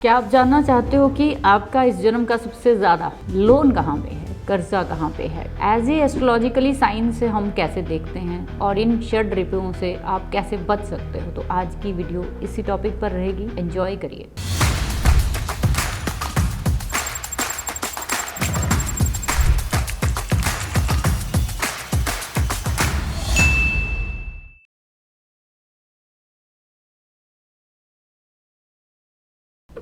क्या आप जानना चाहते हो कि आपका इस जन्म का सबसे ज्यादा लोन कहाँ पे है, कर्जा कहाँ पे है? एज ए एस्ट्रोलॉजिकली साइन से हम कैसे देखते हैं और इन षड रिपुओं से आप कैसे बच सकते हो, तो आज की वीडियो इसी टॉपिक पर रहेगी। एंजॉय करिए।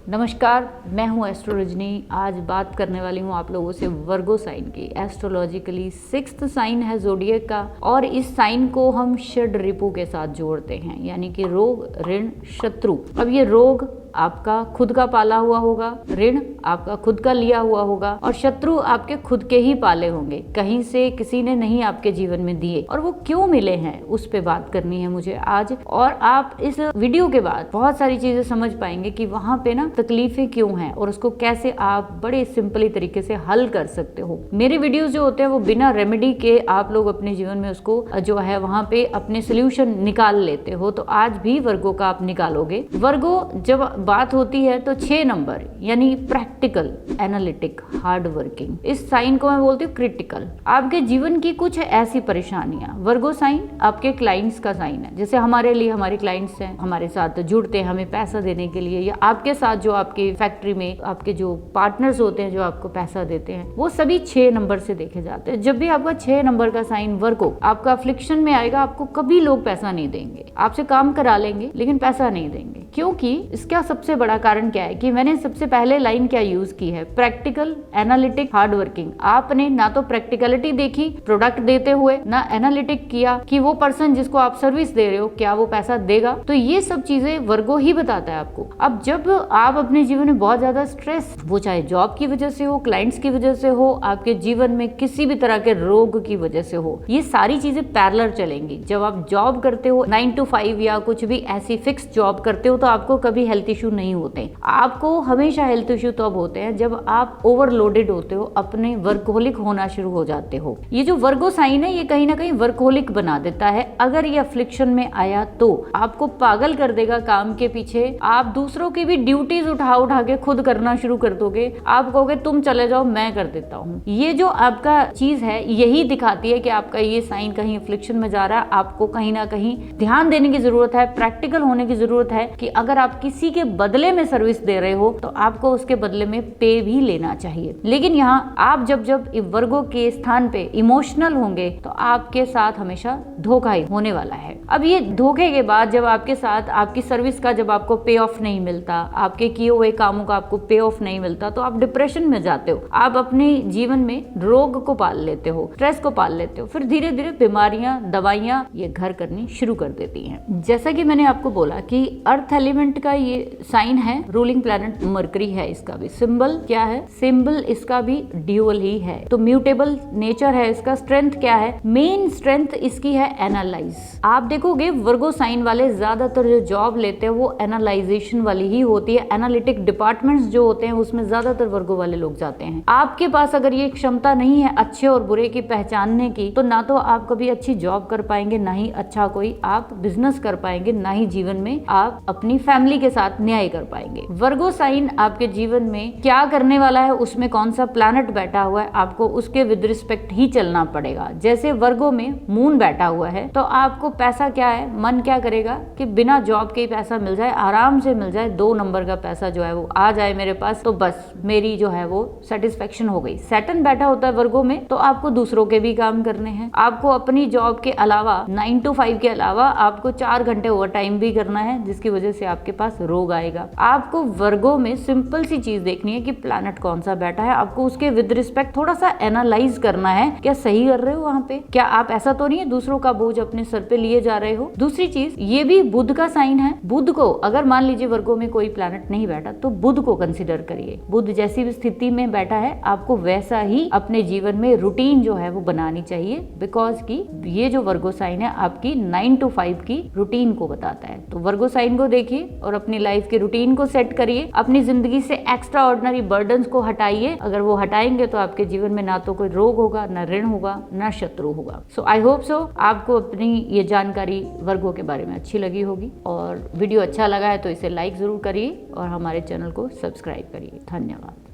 नमस्कार, मैं हूं एस्ट्रो रजनी। आज बात करने वाली हूं आप लोगों से वर्गो साइन की। एस्ट्रोलॉजिकली 6th साइन है ज़ोडिएक का और इस साइन को हम षड रिपु के साथ जोड़ते हैं, यानी कि रोग, ऋण, शत्रु। अब ये रोग आपका खुद का पाला हुआ होगा, ऋण आपका खुद का लिया हुआ होगा और शत्रु आपके खुद के ही पाले होंगे, कहीं से किसी ने नहीं आपके जीवन में दिए। और वो क्यों मिले हैं उस पे बात करनी है मुझे आज। और आप इस वीडियो के बाद बहुत सारी चीजें समझ पाएंगे कि वहां पे ना तकलीफें क्यों हैं और उसको कैसे आप बड़े सिंपली तरीके से हल कर सकते हो। मेरे वीडियोस जो होते हैं वो बिना रेमेडी के आप लोग अपने जीवन में उसको जो है वहां पे अपने सोल्यूशन निकाल लेते हो। तो आज भी वर्गो का आप निकालोगे। वर्गो जब बात होती है तो 6 नंबर यानी प्रैक्टिकल, एनालिटिक, हार्ड वर्किंग, इस साइन को मैं बोलती हूँ क्रिटिकल। आपके जीवन की कुछ ऐसी परेशानियां, वर्गो साइन आपके क्लाइंट्स का साइन है। जैसे हमारे लिए हमारे क्लाइंट्स हैं, हमारे साथ जुड़ते हैं हमें पैसा देने के लिए, या आपके साथ जो आपकी फैक्ट्री में आपके जो पार्टनर्स होते हैं जो आपको पैसा देते हैं, वो सभी 6 नंबर से देखे जाते हैं। जब भी आपका 6 नंबर का साइन वर्गो आपका अफ्लिक्शन में आएगा, आपको कभी लोग पैसा नहीं देंगे। आपसे काम करा लेंगे लेकिन पैसा नहीं देंगे। क्योंकि इसका सबसे बड़ा कारण क्या है कि मैंने सबसे पहले लाइन क्या यूज की है, प्रैक्टिकल, एनालिटिक, हार्ड वर्किंग। आपने ना तो प्रैक्टिकलिटी देखी प्रोडक्ट देते हुए, ना एनालिटिक किया कि वो पर्सन जिसको आप सर्विस दे रहे हो क्या वो पैसा देगा। तो ये सब चीजें वर्गो ही बताता है आपको। अब जब आप अपने जीवन में बहुत ज्यादा स्ट्रेस, वो चाहे जॉब की वजह से हो, क्लाइंट्स की वजह से हो, आपके जीवन में किसी भी तरह के रोग की वजह से हो, ये सारी चीजें पैरेलल चलेंगी। जब आप जॉब करते हो 9 to 5 या कुछ भी ऐसी फिक्स जॉब करते हो तो आपको कभी हेल्थ इश्यू नहीं होते। आपको हमेशा हेल्थ इश्यू तब होते हैं जब आप ओवरलोडेड होते हो, अपने वर्कहोलिक होना शुरू हो जाते हो। ये जो वर्गो साइन है ये कहीं ना कहीं वर्कहोलिक बना देता है। अगर ये अफ्लिक्शन में आया तो आपको पागल कर देगा काम के पीछे। आप दूसरों की भी ड्यूटीज उठा के खुद करना शुरू कर दोगे। आप कहोगे तुम चले जाओ मैं कर देता हूँ। ये जो आपका चीज है यही दिखाती है कि आपका ये साइन कहीं अफ्लिक्शन में जा रहा है। आपको कहीं ना कहीं ध्यान देने की जरूरत है, प्रैक्टिकल होने की जरूरत है कि अगर आप किसी के बदले में सर्विस दे रहे हो तो आपको उसके बदले में पे भी लेना चाहिए। लेकिन यहाँ आप जब वर्गो के स्थान पे इमोशनल होंगे तो आपके साथ हमेशा धोखा ही होने वाला है। अब ये धोखे के बाद जब आपके साथ आपकी सर्विस का जब आपको पे ऑफ नहीं मिलता, आपके किए हुए कामों का आपको पे ऑफ नहीं मिलता, तो आप डिप्रेशन में जाते हो। आप अपने जीवन में रोग को पाल लेते हो, स्ट्रेस को पाल लेते हो। फिर धीरे धीरे बीमारियां, दवाइयां ये घर करनी शुरू कर देती हैं। जैसा कि मैंने आपको बोला कि अर्थ एलिमेंट का ये साइन है, रूलिंग प्लैनेट मरकरी है। इसका भी सिंबल क्या है, सिंबल इसका भी ड्यूअल ही है, तो म्यूटेबल नेचर है इसका। स्ट्रेंथ क्या है, मेन स्ट्रेंथ इसकी है एनालाइज। आप देखोगे वर्गो साइन वाले ज्यादातर जो जॉब लेते हैं वो एनालाइजेशन वाली ही होती है। एनालिटिक डिपार्टमेंट्स जो होते हैं उसमें ज्यादातर वर्गो वाले लोग जाते हैं। आपके पास अगर ये क्षमता नहीं है अच्छे और बुरे की पहचानने की, तो ना तो आप कभी अच्छी जॉब कर पाएंगे, ना ही अच्छा कोई आप बिजनेस कर पाएंगे, ना ही जीवन में आप अपनी फैमिली के साथ न्याय कर पाएंगे। वर्गो साइन आपके जीवन में क्या करने वाला है, उसमें कौन सा प्लैनेट बैठा हुआ है, आपको उसके विद रिस्पेक्ट ही चलना पड़ेगा। जैसे वर्गो में मून बैठा हुआ है तो आपको पैसा क्या है, मन क्या करेगा कि बिना जॉब के ही पैसा मिल जाए, आराम से मिल जाए, 2 नंबर का पैसा जो है वो आ जाए मेरे पास, तो बस मेरी जो है वो सेटिस्फेक्शन हो गई। सैटर्न बैठा होता है वर्गो में तो आपको दूसरों के भी काम करने हैं। आपको अपनी जॉब के अलावा 9 to 5 के अलावा आपको 4 घंटे ओवर टाइम भी करना है, जिसकी वजह से आपके पास रोग आएगा। आपको वर्गो में सिंपल सी चीज देखनी है कि प्लैनेट कौन सा बैठा है, आपको उसके विद रिस्पेक्ट थोड़ा सा एनालाइज करना है, क्या सही कर रहे हो वहां पे, क्या आप ऐसा तो नहीं है दूसरों का बोझ अपने सर पे लिए जा रहे हो। दूसरी चीज, ये भी बुध का साइन है। बुध को अगर मान लीजिए वर्गो में कोई प्लैनेट नहीं बैठा तो बुध को कंसिडर करिए। बुध जैसी भी स्थिति में बैठा है आपको वैसा ही अपने जीवन में रूटीन जो है वो बनानी चाहिए, बिकॉज की ये जो वर्गो साइन है आपकी 9 to 5 की रूटीन को बताता है। तो वर्गो साइन को देखिए देखिए और अपनी लाइफ के रूटीन को सेट करिए। अपनी जिंदगी से एक्स्ट्रा ऑर्डिनरी बर्डन्स को हटाइए। अगर वो हटाएंगे तो आपके जीवन में ना तो कोई रोग होगा, ना ऋण होगा, ना शत्रु होगा। सो आई होप सो आपको अपनी ये जानकारी वर्गों के बारे में अच्छी लगी होगी, और वीडियो अच्छा लगा है तो इसे लाइक जरूर करिए और हमारे चैनल को सब्सक्राइब करिए। धन्यवाद।